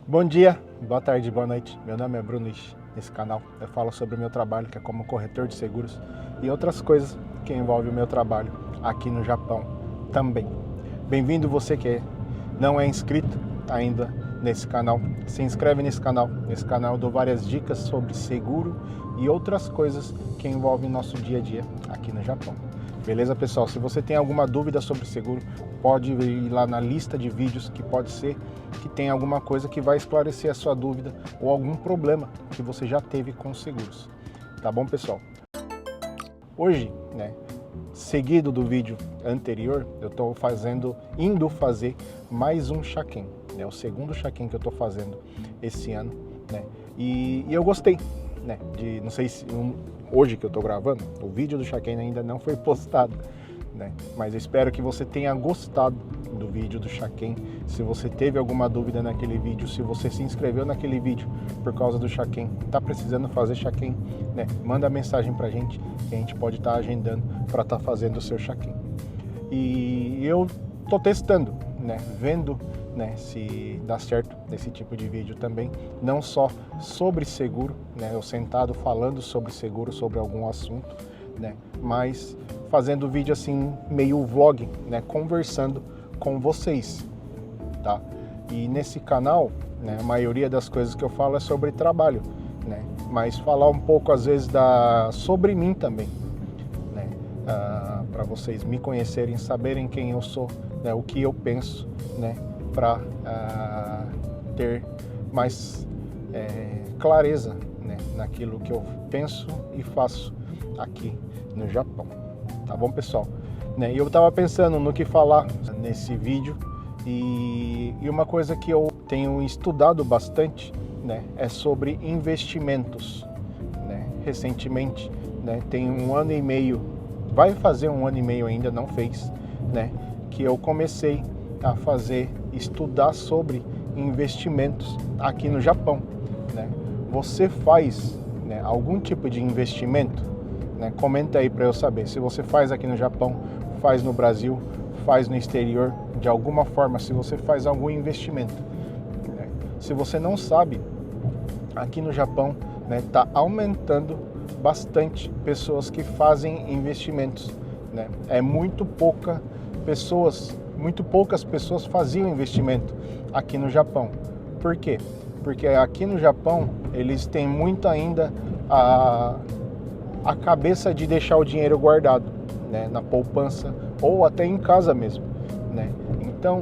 Bom dia, boa tarde, boa noite. Meu nome é Bruno e nesse canal eu falo sobre o meu trabalho, que é como corretor de seguros e outras coisas que envolvem o meu trabalho aqui no Japão também. Bem-vindo você que não é inscrito ainda nesse canal. Se inscreve nesse canal. Nesse canal eu dou várias dicas sobre seguro e outras coisas que envolvem nosso dia a dia aqui no Japão. Beleza, pessoal? Se você tem alguma dúvida sobre seguro, pode ir lá na lista de vídeos, que pode ser que tenha alguma coisa que vai esclarecer a sua dúvida ou algum problema que você já teve com seguros. Tá bom, pessoal? Hoje, seguido do vídeo anterior, eu estou indo fazer mais um check-in, o segundo check-in que eu estou fazendo esse ano, e eu gostei, não sei se hoje que eu estou gravando, o vídeo do check-in ainda não foi postado, mas eu espero que você tenha gostado do vídeo do check-in. Se você teve alguma dúvida naquele vídeo, se você se inscreveu naquele vídeo por causa do check-in, está precisando fazer check-in, manda mensagem para a gente, que a gente pode estar agendando para estar fazendo o seu check-in. E eu estou testando, vendo se dá certo esse tipo de vídeo também, não só sobre seguro, eu sentado falando sobre seguro, sobre algum assunto, mas fazendo vídeo assim, meio vlog, conversando com vocês, tá? E nesse canal, a maioria das coisas que eu falo é sobre trabalho, mas falar um pouco às vezes sobre mim também, para vocês me conhecerem, saberem quem eu sou, o que eu penso, para ter mais clareza, naquilo que eu penso e faço aqui no Japão. Tá bom, pessoal? E eu estava pensando no que falar nesse vídeo e uma coisa que eu tenho estudado bastante, é sobre investimentos. Recentemente, tem 1 ano e meio, vai fazer 1 ano e meio ainda, não fez, que eu comecei a estudar sobre investimentos aqui no Japão. Você faz algum tipo de investimento? Comenta aí para eu saber se você faz aqui no Japão, faz no Brasil, faz no exterior, de alguma forma, se você faz algum investimento. Se você não sabe, aqui no Japão está aumentando bastante pessoas que fazem investimentos. É muito poucas pessoas faziam investimento aqui no Japão. Por quê? Porque aqui no Japão eles têm muito ainda a cabeça de deixar o dinheiro guardado, na poupança ou até em casa mesmo, Então,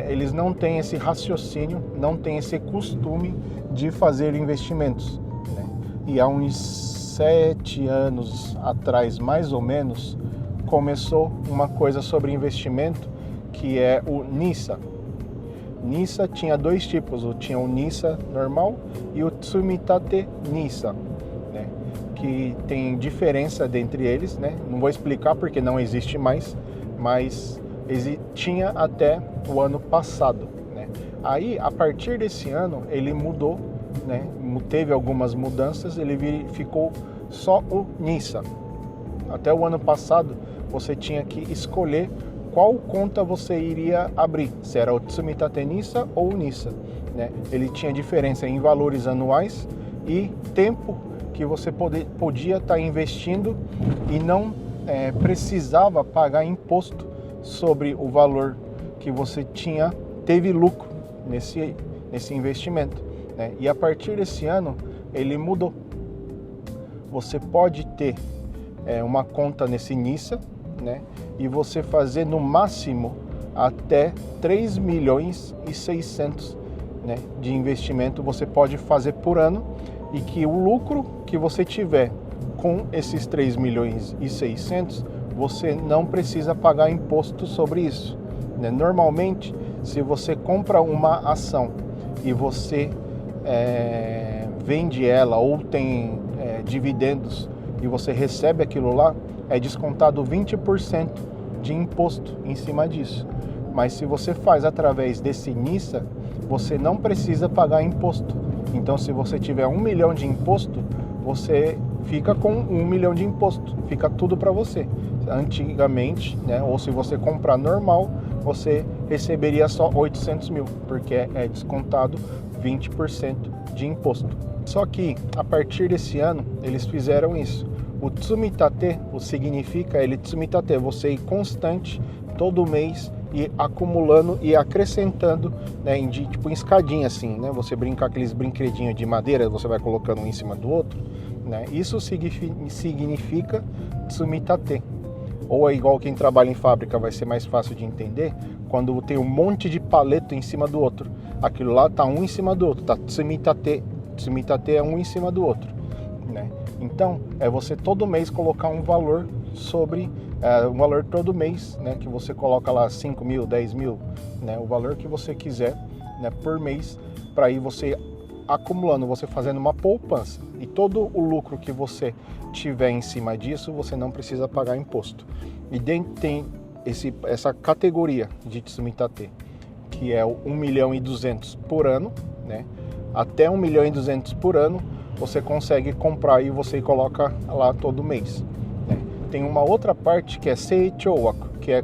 eles não têm esse raciocínio, não têm esse costume de fazer investimentos, E há uns 7 anos atrás, mais ou menos, começou uma coisa sobre investimento, que é o NISA. NISA tinha 2 tipos, tinha o NISA normal e o Tsumitate NISA, que tem diferença dentre eles, Não vou explicar porque não existe mais, mas tinha até o ano passado, Aí, a partir desse ano, ele mudou, Teve algumas mudanças, ele ficou só o NISA. Até o ano passado, você tinha que escolher qual conta você iria abrir, se era o Tsumitate NISA ou o NISA, Ele tinha diferença em valores anuais e tempo que você podia estar investindo e não precisava pagar imposto sobre o valor que você teve lucro nesse investimento, E a partir desse ano ele mudou. Você pode ter uma conta nesse NISA, e você fazer no máximo até 3 milhões e 600, de investimento você pode fazer por ano, e que o lucro que você tiver com esses 3 milhões e 600, você não precisa pagar imposto sobre isso. Normalmente, se você compra uma ação e você vende ela ou tem dividendos e você recebe aquilo lá, é descontado 20% de imposto em cima disso. Mas se você faz através desse NISA, você não precisa pagar imposto. Então, se você tiver 1 milhão de imposto, você fica com 1 milhão de imposto, fica tudo para você. Antigamente, ou se você comprar normal, você receberia só 800 mil, porque é descontado 20% de imposto. Só que a partir desse ano eles fizeram isso. O Tsumitate, o significa Tsumitate, você ir constante todo mês e acumulando e acrescentando, né, tipo em escadinha assim, né? Você brincar aqueles brinquedinhos de madeira, você vai colocando um em cima do outro, né? Isso significa Tsumitate. Ou é igual quem trabalha em fábrica, vai ser mais fácil de entender, quando tem um monte de paleto em cima do outro. Aquilo lá tá um em cima do outro, tá Tsumitate. Tsumitate é um em cima do outro, né? Então, é você todo mês colocar um valor sobre, um valor todo mês, né? Que você coloca lá 5 mil, 10 mil, né? O valor que você quiser, né? Por mês, para ir você acumulando, você fazendo uma poupança. E todo o lucro que você tiver em cima disso, você não precisa pagar imposto. E dentro tem essa categoria de Tsumitate, que é o 1.200.000 por ano, né? Até 1.200.000 por ano, você consegue comprar e você coloca lá todo mês, né? Tem uma outra parte que é Seichowaku, que é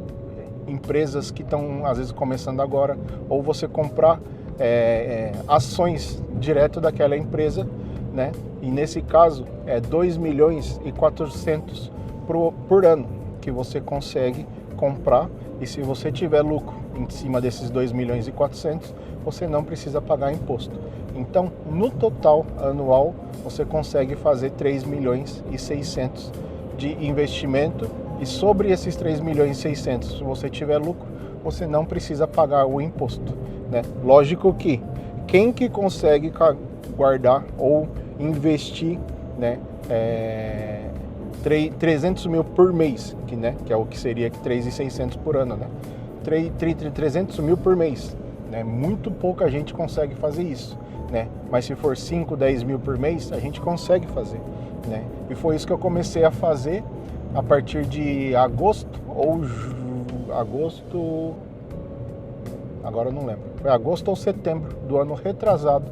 empresas que estão às vezes começando agora, ou você comprar ações direto daquela empresa, né? E nesse caso é 2.400.000 por ano que você consegue comprar, e se você tiver lucro em cima desses 2.400.000, você não precisa pagar imposto. Então, no total anual, você consegue fazer 3.600.000 de investimento, e sobre esses 3.600.000, se você tiver lucro, você não precisa pagar o imposto, né? Lógico que quem que consegue guardar ou investir, né, 300 mil por mês, que é o que seria 3.600 por ano, né? 300 mil por mês, né? Muito pouca gente consegue fazer isso, né? Mas se for 5, 10 mil por mês, a gente consegue fazer, né? E foi isso que eu comecei a fazer a partir de agosto agora eu não lembro, foi agosto ou setembro do ano retrasado,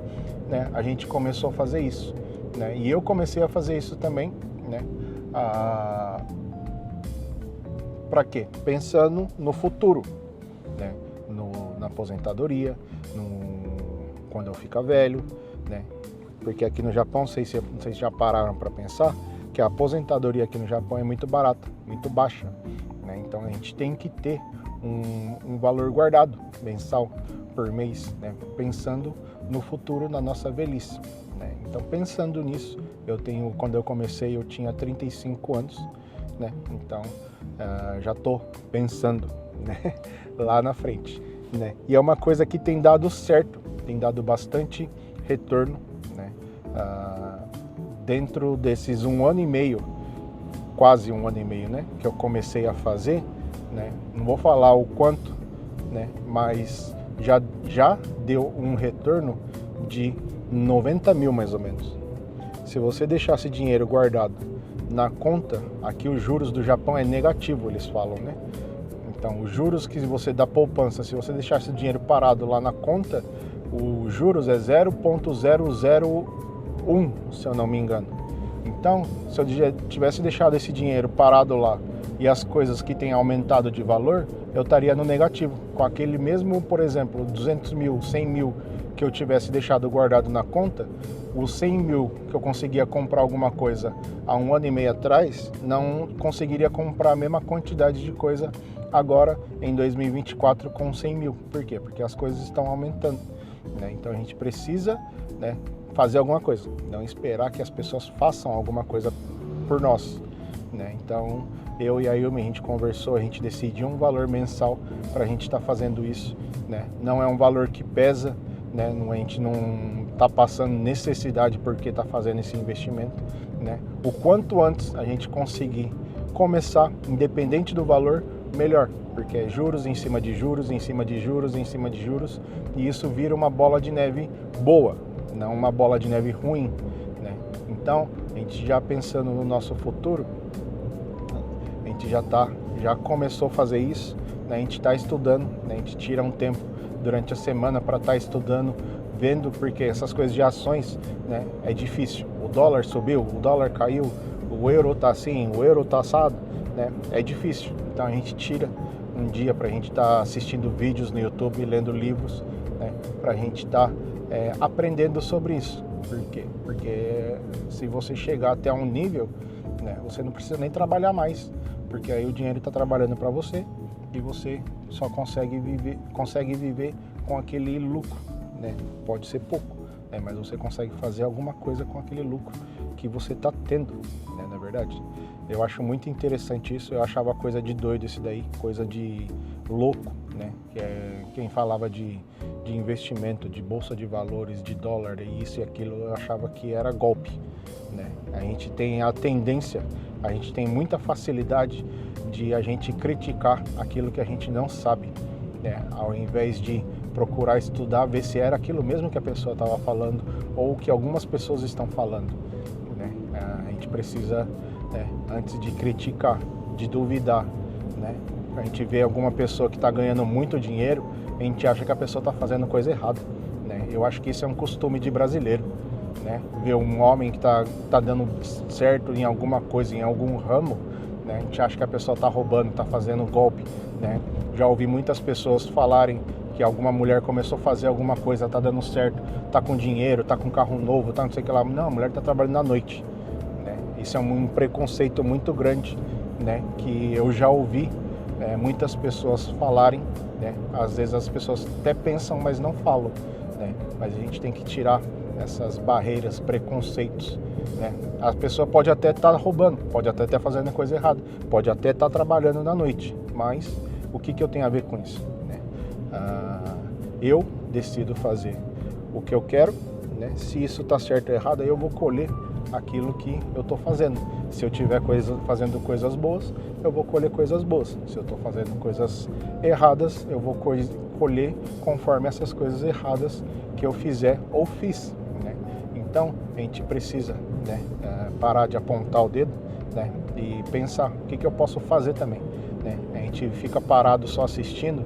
né? A gente começou a fazer isso, né? E eu comecei a fazer isso também, né? Para quê? Pensando no futuro, né? Na aposentadoria, quando eu ficar velho, né? Porque aqui no Japão, não sei se vocês já pararam para pensar, que a aposentadoria aqui no Japão é muito barata, muito baixa, né? Então a gente tem que ter um valor guardado mensal por mês, né? Pensando no futuro, na nossa velhice, né? Então, pensando nisso, quando eu comecei, eu tinha 35 anos, né? Então já estou pensando, né, lá na frente, né? E é uma coisa que tem dado certo, tem dado bastante retorno, né? Dentro desses 1 ano e meio, quase 1 ano e meio, né, que eu comecei a fazer, né? Não vou falar o quanto, né, mas já deu um retorno de 90 mil mais ou menos. Se você deixar esse dinheiro guardado na conta, aqui os juros do Japão é negativo, eles falam, né? Então, os juros que você dá poupança, se você deixar esse dinheiro parado lá na conta, os juros é 0,001, se eu não me engano. Então, se eu tivesse deixado esse dinheiro parado lá e as coisas que têm aumentado de valor, eu estaria no negativo. Com aquele mesmo, por exemplo, 200 mil, 100 mil que eu tivesse deixado guardado na conta, os 100 mil que eu conseguia comprar alguma coisa há 1 ano e meio atrás, não conseguiria comprar a mesma quantidade de coisa agora em 2024 com 100 mil. Por quê? Porque as coisas estão aumentando, né? Então a gente precisa, né, fazer alguma coisa, não esperar que as pessoas façam alguma coisa por nós, né? Então eu e a Yumi, a gente conversou, a gente decidiu um valor mensal para a gente estar fazendo isso, né? Não é um valor que pesa, né? A gente não está passando necessidade porque está fazendo esse investimento, né? O quanto antes a gente conseguir começar, independente do valor, melhor, porque é juros em cima de juros, em cima de juros, em cima de juros, e isso vira uma bola de neve boa, não uma bola de neve ruim, né? Então, a gente já pensando no nosso futuro, a gente já começou a fazer isso, né? A gente está estudando, né? A gente tira um tempo durante a semana para estar estudando, vendo, porque essas coisas de ações, né, é difícil. O dólar subiu, o dólar caiu, o euro tá assim, o euro tá assado, né? É difícil. Então a gente tira um dia para a gente estar assistindo vídeos no YouTube, lendo livros, né? Para a gente estar aprendendo sobre isso. Por quê? Porque se você chegar até um nível, né, você não precisa nem trabalhar mais, porque aí o dinheiro está trabalhando para você e você só consegue viver com aquele lucro, né? Pode ser pouco, né, mas você consegue fazer alguma coisa com aquele lucro que você está tendo, né, na verdade. Eu acho muito interessante isso, eu achava coisa de doido isso daí, coisa de louco, né? Quem falava de investimento, de bolsa de valores, de dólar, e isso e aquilo, eu achava que era golpe, né? A gente tem a tendência, a gente tem muita facilidade de a gente criticar aquilo que a gente não sabe, né? Ao invés de procurar estudar, ver se era aquilo mesmo que a pessoa estava falando ou que algumas pessoas estão falando, né? A gente precisa, né, antes de criticar, de duvidar, né? A gente vê alguma pessoa que está ganhando muito dinheiro, a gente acha que a pessoa está fazendo coisa errada, né? Eu acho que isso é um costume de brasileiro, né? Ver um homem que tá dando certo em alguma coisa, em algum ramo, né? A gente acha que a pessoa está roubando, está fazendo golpe, né? Já ouvi muitas pessoas falarem que alguma mulher começou a fazer alguma coisa, está dando certo, está com dinheiro, está com carro novo, tá não sei o que lá. Não, a mulher está trabalhando à noite, né? Isso é um preconceito muito grande, né? Que eu já ouvi muitas pessoas falarem, né? Às vezes as pessoas até pensam, mas não falam, né? Mas a gente tem que tirar essas barreiras, preconceitos, né? A pessoa pode até estar roubando, pode até estar fazendo coisa errada, pode até estar trabalhando na noite, mas o que eu tenho a ver com isso, né? Eu decido fazer o que eu quero, né? Se isso está certo ou errado, aí eu vou colher aquilo que eu estou fazendo. Se eu estiver fazendo coisas boas, eu vou colher coisas boas. Se eu estou fazendo coisas erradas, eu vou colher conforme essas coisas erradas que eu fizer ou fiz, né? Então, a gente precisa, né, parar de apontar o dedo, né, e pensar o que eu posso fazer também, né? A gente fica parado só assistindo,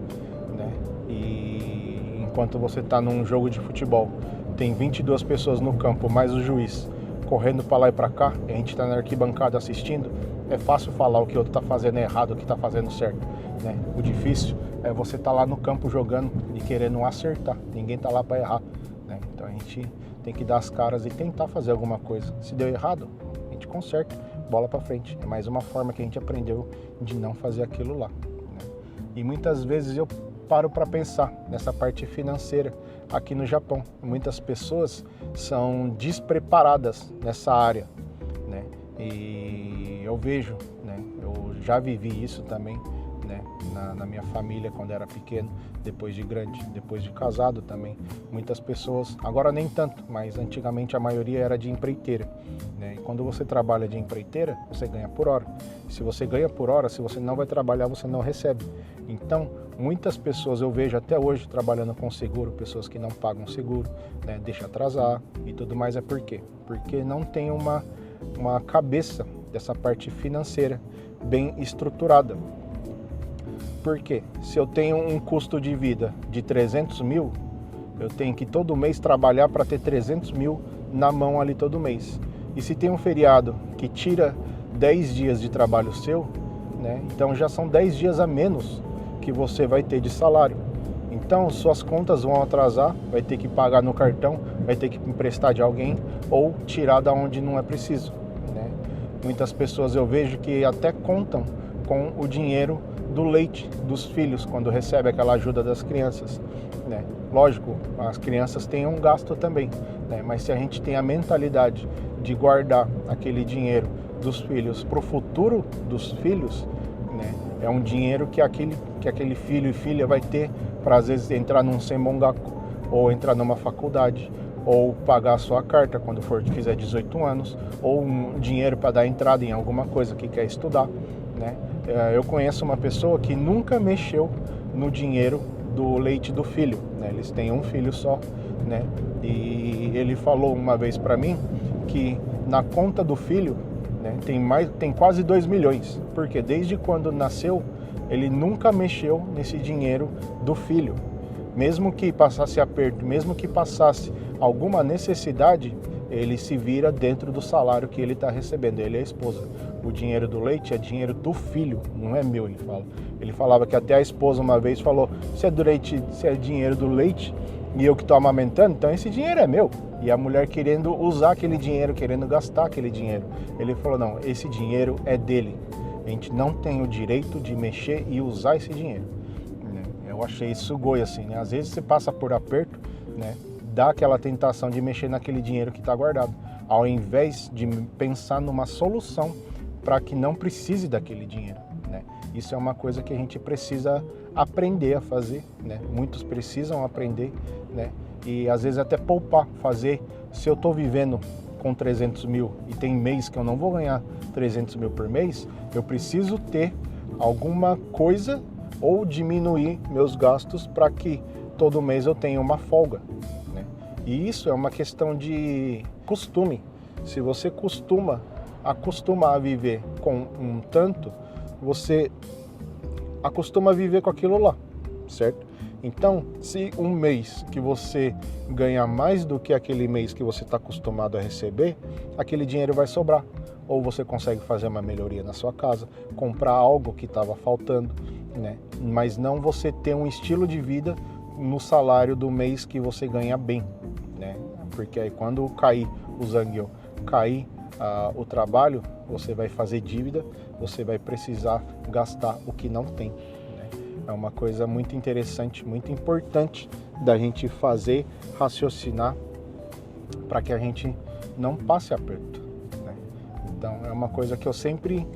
né, e enquanto você está num jogo de futebol, tem 22 pessoas no campo, mais o juiz, correndo para lá e para cá, e a gente está na arquibancada assistindo, é fácil falar o que o outro está fazendo errado, o que está fazendo certo, né? O difícil é você estar lá no campo jogando e querendo acertar, ninguém está lá para errar, né? Então a gente tem que dar as caras e tentar fazer alguma coisa. Se deu errado, a gente conserta, bola para frente. É mais uma forma que a gente aprendeu de não fazer aquilo lá, né? E muitas vezes eu paro para pensar nessa parte financeira aqui no Japão. Muitas pessoas são despreparadas nessa área, né? E eu vejo, né? Eu já vivi isso também, né? Na minha família quando era pequeno, depois de grande, depois de casado também. Muitas pessoas, agora nem tanto, mas antigamente a maioria era de empreiteira, né? E quando você trabalha de empreiteira, você ganha por hora. Se você ganha por hora, se você não vai trabalhar, você não recebe. Então, muitas pessoas eu vejo até hoje trabalhando com seguro, pessoas que não pagam seguro, né? Deixa atrasar e tudo mais. É por quê? Porque não tem uma cabeça dessa parte financeira bem estruturada. Por quê? Se eu tenho um custo de vida de 300 mil, eu tenho que todo mês trabalhar para ter 300 mil na mão ali todo mês. E se tem um feriado que tira 10 dias de trabalho seu, né? Então já são 10 dias a menos que você vai ter de salário. Então suas contas vão atrasar, vai ter que pagar no cartão, vai ter que emprestar de alguém ou tirar da onde não é preciso, né? Muitas pessoas eu vejo que até contam com o dinheiro do leite dos filhos quando recebe aquela ajuda das crianças, né? Lógico, as crianças têm um gasto também, né? Mas se a gente tem a mentalidade de guardar aquele dinheiro dos filhos para o futuro dos filhos, né? É um dinheiro que aquele filho e filha vai ter para às vezes entrar num senmongaku, ou entrar numa faculdade, ou pagar a sua carta quando fizer 18 anos, ou um dinheiro para dar entrada em alguma coisa que quer estudar, né? Eu conheço uma pessoa que nunca mexeu no dinheiro do leite do filho, né? Eles têm um filho só, né? E ele falou uma vez para mim que na conta do filho, né, tem quase 2 milhões, porque desde quando nasceu ele nunca mexeu nesse dinheiro do filho. Mesmo que passasse aperto, mesmo que passasse alguma necessidade, ele se vira dentro do salário que ele está recebendo, ele e a esposa. o dinheiro do leite é dinheiro do filho, não é meu, ele fala. Ele falava que até a esposa uma vez falou, se é dinheiro do leite e eu que estou amamentando, então esse dinheiro é meu. E a mulher querendo usar aquele dinheiro, querendo gastar aquele dinheiro. Ele falou, não, esse dinheiro é dele. A gente não tem o direito de mexer e usar esse dinheiro. Eu achei isso goi, assim, né? Às vezes você passa por aperto, né? Dá aquela tentação de mexer naquele dinheiro que está guardado, ao invés de pensar numa solução para que não precise daquele dinheiro, né? Isso é uma coisa que a gente precisa aprender a fazer, né? Muitos precisam aprender, né? E às vezes até poupar, fazer. Se eu estou vivendo com 300 mil e tem mês que eu não vou ganhar 300 mil por mês, eu preciso ter alguma coisa ou diminuir meus gastos para que todo mês eu tenha uma folga, né? E isso é uma questão de costume. Se você acostuma a viver com um tanto, você acostuma a viver com aquilo lá, certo? Então, se um mês que você ganha mais do que aquele mês que você está acostumado a receber, aquele dinheiro vai sobrar. Ou você consegue fazer uma melhoria na sua casa, comprar algo que estava faltando, né? Mas não você ter um estilo de vida no salário do mês que você ganha bem, né? Porque aí quando cair o Zangyo, cair o trabalho, você vai fazer dívida, você vai precisar gastar o que não tem, né? É uma coisa muito interessante, muito importante da gente fazer, raciocinar, para que a gente não passe aperto, né? Então é uma coisa que eu sempre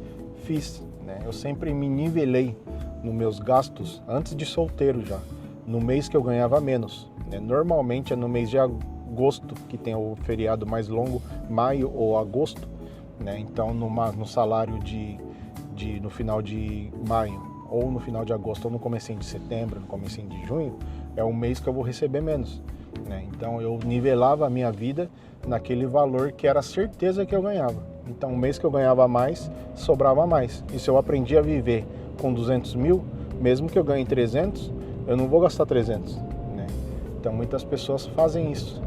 fiz, né? Eu sempre me nivelei nos meus gastos antes de solteiro já, no mês que eu ganhava menos, né? Normalmente é no mês de agosto que tem o feriado mais longo, maio ou agosto, né? Então no salário no final de maio ou no final de agosto ou no comecinho de setembro, no comecinho de junho, é o mês que eu vou receber menos, né? Então eu nivelava a minha vida naquele valor que era a certeza que eu ganhava. Então o mês que eu ganhava mais, sobrava mais. E se eu aprendi a viver com 200 mil, mesmo que eu ganhe 300, eu não vou gastar 300, né? Então muitas pessoas fazem isso,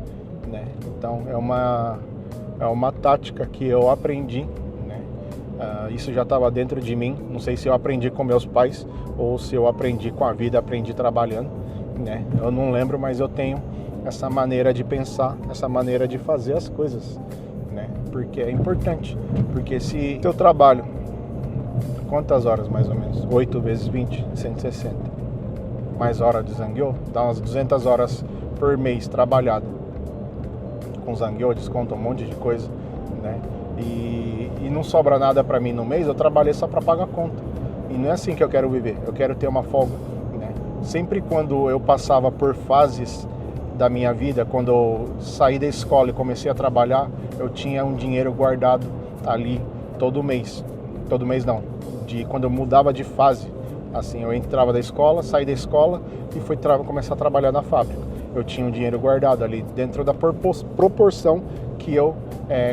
né? Então é uma tática que eu aprendi, né? Isso já estava dentro de mim. Não sei se eu aprendi com meus pais ou se eu aprendi com a vida, aprendi trabalhando, né? Eu não lembro, mas eu tenho essa maneira de pensar, essa maneira de fazer as coisas, né? Porque é importante, porque se eu trabalho quantas horas mais ou menos? 8 vezes 20, 160. Mais hora de Zangyo, dá umas 200 horas por mês trabalhado. Com Zangyo, desconta um monte de coisa, né? E não sobra nada para mim no mês, eu trabalhei só para pagar a conta. E não é assim que eu quero viver, eu quero ter uma folga, né? Sempre quando eu passava por fases da minha vida, quando eu saí da escola e comecei a trabalhar, eu tinha um dinheiro guardado ali todo mês. Todo mês não, quando eu mudava de fase, assim, eu entrava da escola, saí da escola e fui começar a trabalhar na fábrica. Eu tinha um dinheiro guardado ali dentro da proporção que eu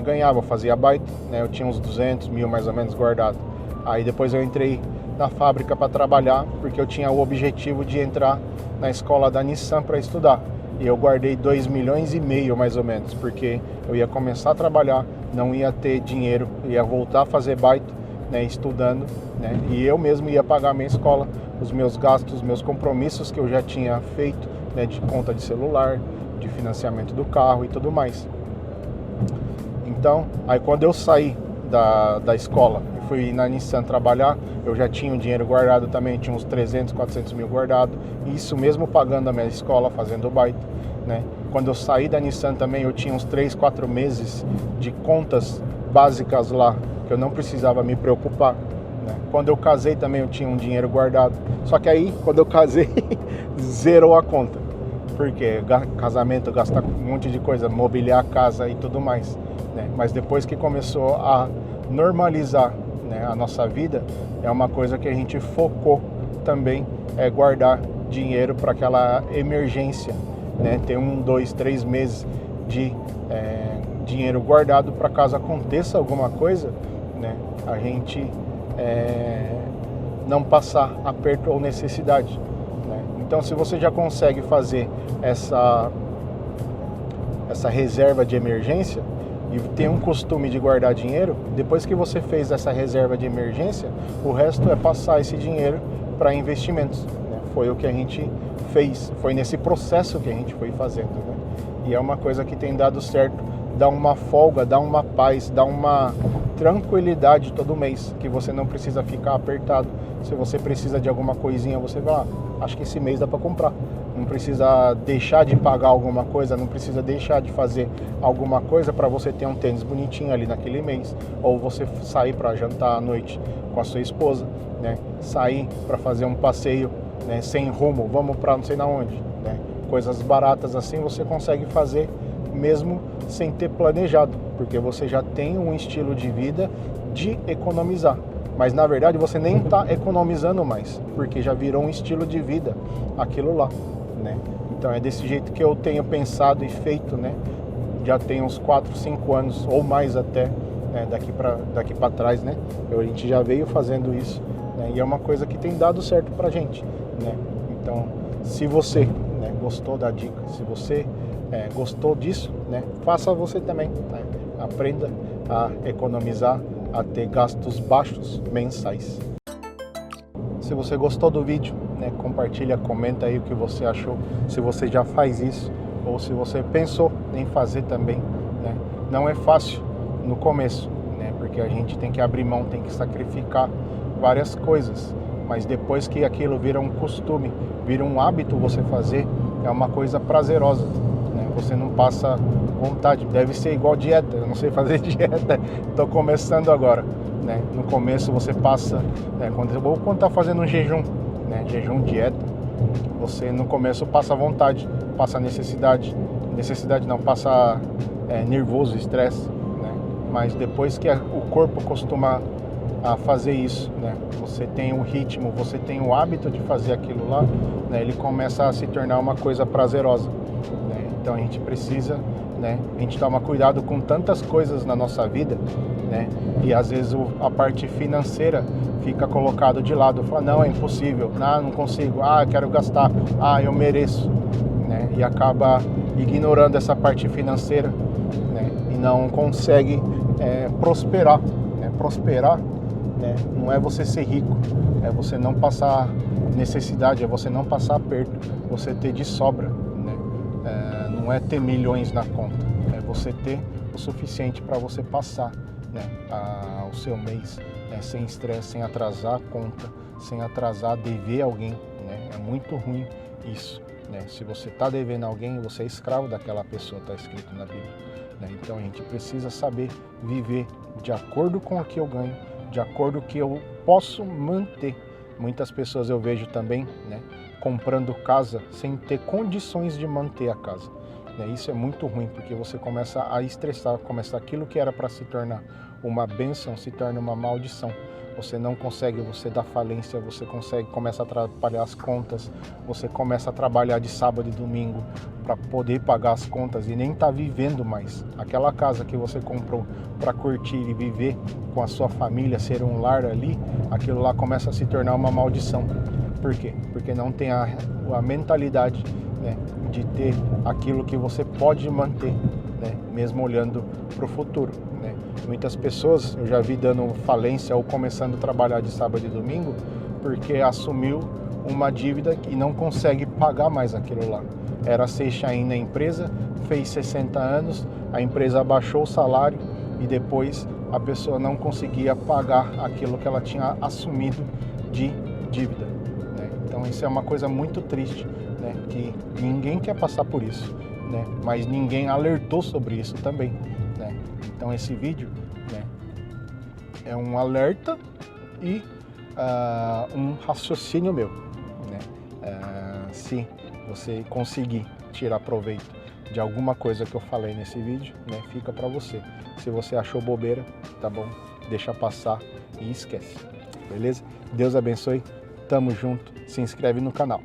ganhava, eu fazia baita, né? Eu tinha uns 200 mil mais ou menos guardado. Aí depois eu entrei na fábrica para trabalhar, porque eu tinha o objetivo de entrar na escola da Nissan para estudar. E eu guardei 2,5 milhões mais ou menos, porque eu ia começar a trabalhar, não ia ter dinheiro, ia voltar a fazer baita, né, estudando, né, e eu mesmo ia pagar a minha escola, os meus gastos, os meus compromissos que eu já tinha feito, né, de conta de celular, de financiamento do carro e tudo mais. Então, aí quando eu saí da escola e fui na Nissan trabalhar, eu já tinha um dinheiro guardado também, tinha uns 300, 400 mil guardado, isso mesmo pagando a minha escola, fazendo o baita, né. Quando eu saí da Nissan também, eu tinha uns 3, 4 meses de contas básicas lá, que eu não precisava me preocupar, né? Quando eu casei também eu tinha um dinheiro guardado. Só que aí, quando eu casei, zerou a conta. Porque casamento gasta um monte de coisa, mobiliar a casa e tudo mais, né? Mas depois que começou a normalizar, né, a nossa vida, é uma coisa que a gente focou também, é guardar dinheiro para aquela emergência, né? Ter 1, 2, 3 meses de dinheiro guardado para caso aconteça alguma coisa, né, a gente não passar aperto ou necessidade, né? Então, se você já consegue fazer essa reserva de emergência, e tem um costume de guardar dinheiro, depois que você fez essa reserva de emergência, o resto é passar esse dinheiro para investimentos, né? Foi o que a gente fez, foi nesse processo que a gente foi fazendo, né? E é uma coisa que tem dado certo, dá uma folga, dá uma paz, dá uma tranquilidade todo mês, que você não precisa ficar apertado. Se você precisa de alguma coisinha, você vai lá, acho que esse mês dá para comprar. Não precisa deixar de pagar alguma coisa, não precisa deixar de fazer alguma coisa para você ter um tênis bonitinho ali naquele mês. Ou você sair para jantar à noite com a sua esposa, né? Sair para fazer um passeio, né? Sem rumo, vamos para não sei na onde, né? Coisas baratas assim você consegue fazer mesmo sem ter planejado, porque você já tem um estilo de vida de economizar. Mas na verdade você nem está economizando mais, porque já virou um estilo de vida aquilo lá, né? Então é desse jeito que eu tenho pensado e feito, né? Já tem uns 4, 5 anos ou mais até, né? daqui para trás, né? A gente já veio fazendo isso, né? E é uma coisa que tem dado certo pra gente, né? Então, se você, né, gostou da dica, se você gostou disso, né, faça você também, né? Aprenda a economizar, a ter gastos baixos mensais. Se você gostou do vídeo, né, compartilha, comenta aí o que você achou, se você já faz isso ou se você pensou em fazer também, né? Não é fácil no começo, né, porque a gente tem que abrir mão, tem que sacrificar várias coisas, mas depois que aquilo vira um costume, vira um hábito você fazer, é uma coisa prazerosa, né? Você não passa vontade, deve ser igual dieta, eu não sei fazer dieta, estou começando agora, né? No começo você passa, né, quando está fazendo um jejum, né, jejum, dieta, você no começo passa vontade, passa necessidade não, passa nervoso, estresse, né? Mas depois que o corpo costuma a fazer isso, né? Você tem o ritmo, você tem o hábito de fazer aquilo lá, né? Ele começa a se tornar uma coisa prazerosa, né? Então a gente precisa, né, a gente toma cuidado com tantas coisas na nossa vida, né? E às vezes a parte financeira fica colocado de lado, fala, não, é impossível, não consigo, eu quero gastar, eu mereço, né? E acaba ignorando essa parte financeira, né? E não consegue prosperar, né? Prosperar, né, não é você ser rico, é você não passar necessidade, é você não passar aperto, você ter de sobra, né? Não é ter milhões na conta, é você ter o suficiente para você passar, né, o seu mês, né, sem estresse, sem atrasar a conta, sem atrasar, dever alguém, né? É muito ruim isso, né? Se você está devendo alguém, você é escravo daquela pessoa, está escrito na Bíblia, né? Então a gente precisa saber viver de acordo com o que eu ganho, de acordo com o que eu posso manter. Muitas pessoas eu vejo também, né, comprando casa sem ter condições de manter a casa, né? Isso é muito ruim, porque você começa a estressar, começa aquilo que era para se tornar uma bênção, se torna uma maldição. Você não consegue, você dá falência, você começa a atrapalhar as contas, você começa a trabalhar de sábado e domingo para poder pagar as contas e nem tá vivendo mais. Aquela casa que você comprou para curtir e viver com a sua família, ser um lar ali, aquilo lá começa a se tornar uma maldição. Por quê? Porque não tem a mentalidade, né, de ter aquilo que você pode manter, né, mesmo olhando para o futuro, né? Muitas pessoas eu já vi dando falência ou começando a trabalhar de sábado e domingo porque assumiu uma dívida e não consegue pagar mais aquilo lá. Era Seixain na empresa, fez 60 anos, a empresa abaixou o salário e depois a pessoa não conseguia pagar aquilo que ela tinha assumido de dívida, né? Então isso é uma coisa muito triste, né, que ninguém quer passar por isso, né, mas ninguém alertou sobre isso também, né? Então esse vídeo, né, é um alerta e um raciocínio meu, né? Se você conseguir tirar proveito de alguma coisa que eu falei nesse vídeo, né, fica para você. Se você achou bobeira, tá bom, deixa passar e esquece, beleza? Deus abençoe, tamo junto, se inscreve no canal.